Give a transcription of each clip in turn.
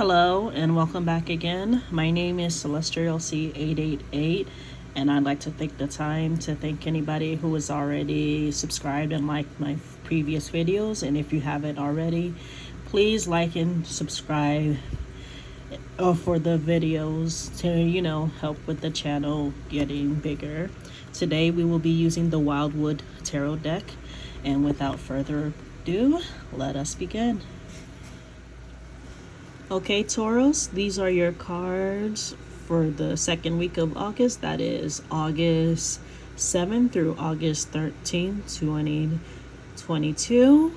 Hello and welcome back again. My name is Celestial C888, and I'd like to take the time to thank anybody who has already subscribed and liked my previous videos. And if you haven't already, please like and subscribe for the videos to help with the channel getting bigger. Today we will be using the Wildwood Tarot deck, and without further ado, let us begin. Okay, Taurus, these are your cards for the second week of August. That is August 7th through August 13th, 2022.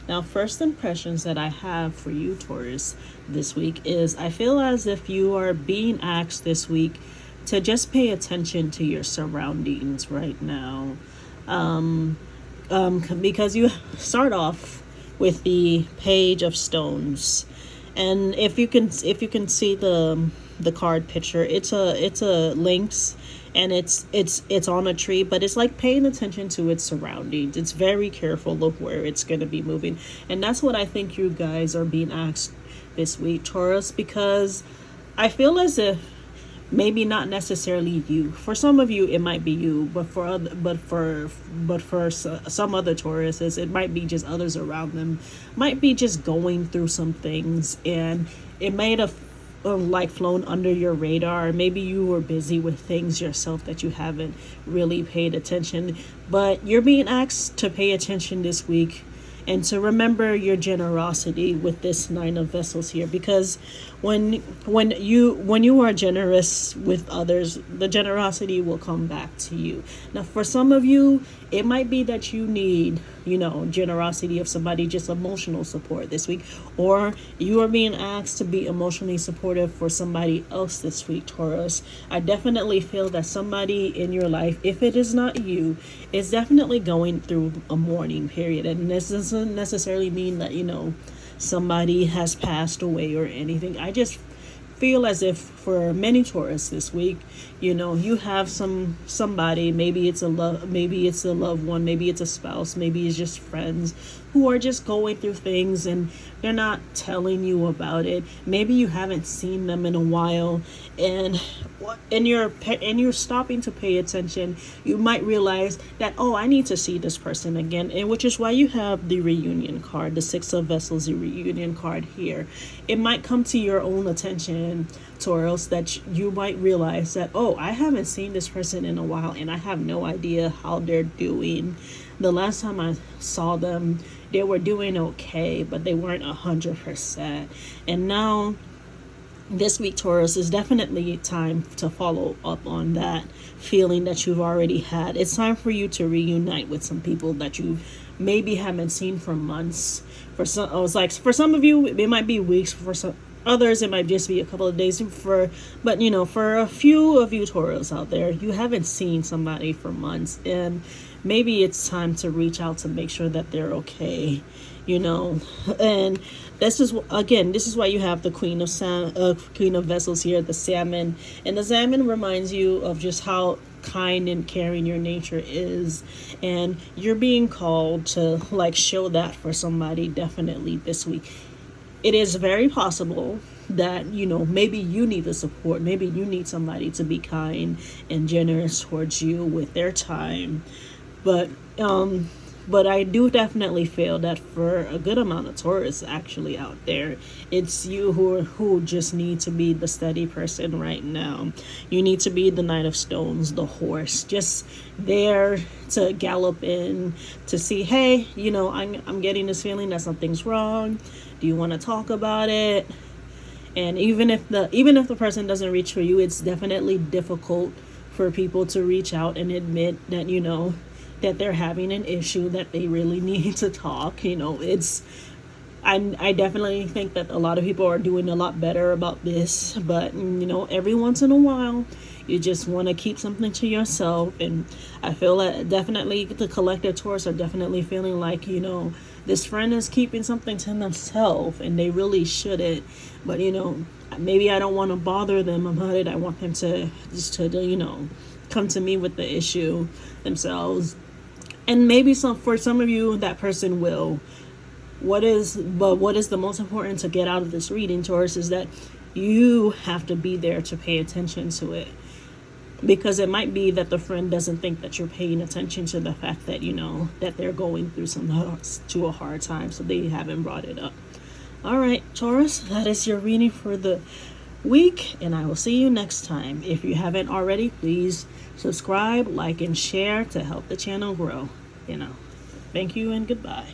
Now, first impressions that I have for you, Taurus, this week is I feel as if you are being asked this week to just pay attention to your surroundings right now. Because you start off with the Page of Stones. And if you can see the card picture, it's a lynx, and it's on a tree, but it's like paying attention to its surroundings. It's very careful of where it's going to be moving, and that's what I think you guys are being asked this week, Taurus, because I feel as if maybe not necessarily you. For some of you, it might be you, but for some other Tauruses, it might be just others around them, might be just going through some things, and it might have like flown under your radar. Maybe you were busy with things yourself that you haven't really paid attention, but you're being asked to pay attention this week and to remember your generosity with this Nine of Vessels here, because when you are generous with others, the generosity will come back to you. Now, for some of you, it might be that you need, generosity of somebody, just emotional support this week, or you are being asked to be emotionally supportive for somebody else this week, Taurus. I definitely feel that somebody in your life, if it is not you, is definitely going through a mourning period, and this doesn't necessarily mean that somebody has passed away or anything. I just feel as if for many Taurus this week, you have somebody, maybe it's a loved one, maybe it's a spouse, maybe it's just friends who are just going through things and they're not telling you about it. Maybe you haven't seen them in a while, and you're stopping to pay attention. You might realize that, I need to see this person again, and which is why you have the reunion card, the Six of Vessels, the reunion card here. It might come to your own attention, Taurus, that you might realize that, I haven't seen this person in a while, and I have no idea how they're doing. The last time I saw them, they were doing okay, but they weren't 100%. And now, this week, Taurus, is definitely time to follow up on that feeling that you've already had. It's time for you to reunite with some people that you maybe haven't seen for months. For some of you, it might be weeks. For some others, it might just be a couple of days. For a few of you Taurus out there, you haven't seen somebody for months, and maybe it's time to reach out to make sure that they're okay. And this is why you have the Queen of Vessels here, the salmon, and the salmon reminds you of just how kind and caring your nature is, and you're being called to show that for somebody definitely this week. It is very possible that maybe you need the support, maybe you need somebody to be kind and generous towards you with their time, but I do definitely feel that for a good amount of Taurus actually out there, it's you who just need to be the steady person right now. You need to be the Knight of Stones, the horse, just there to gallop in to see, hey, I'm getting this feeling that something's wrong. Do you want to talk about it? And even if the person doesn't reach for you, it's definitely difficult for people to reach out and admit that that they're having an issue, that they really need to talk. I definitely think that a lot of people are doing a lot better about this, but every once in a while you just want to keep something to yourself. And I feel that definitely the collective Taurus are definitely feeling like this friend is keeping something to themselves, and they really shouldn't, but maybe I don't want to bother them about it. I want them to come to me with the issue themselves. And maybe for some of you, that person will what is the most important to get out of this reading, Taurus, is that you have to be there to pay attention to it. Because it might be that the friend doesn't think that you're paying attention to the fact that, that they're going through a hard time, so they haven't brought it up. All right, Taurus, that is your reading for the week, and I will see you next time. If you haven't already, please subscribe, like, and share to help the channel grow. Thank you and goodbye.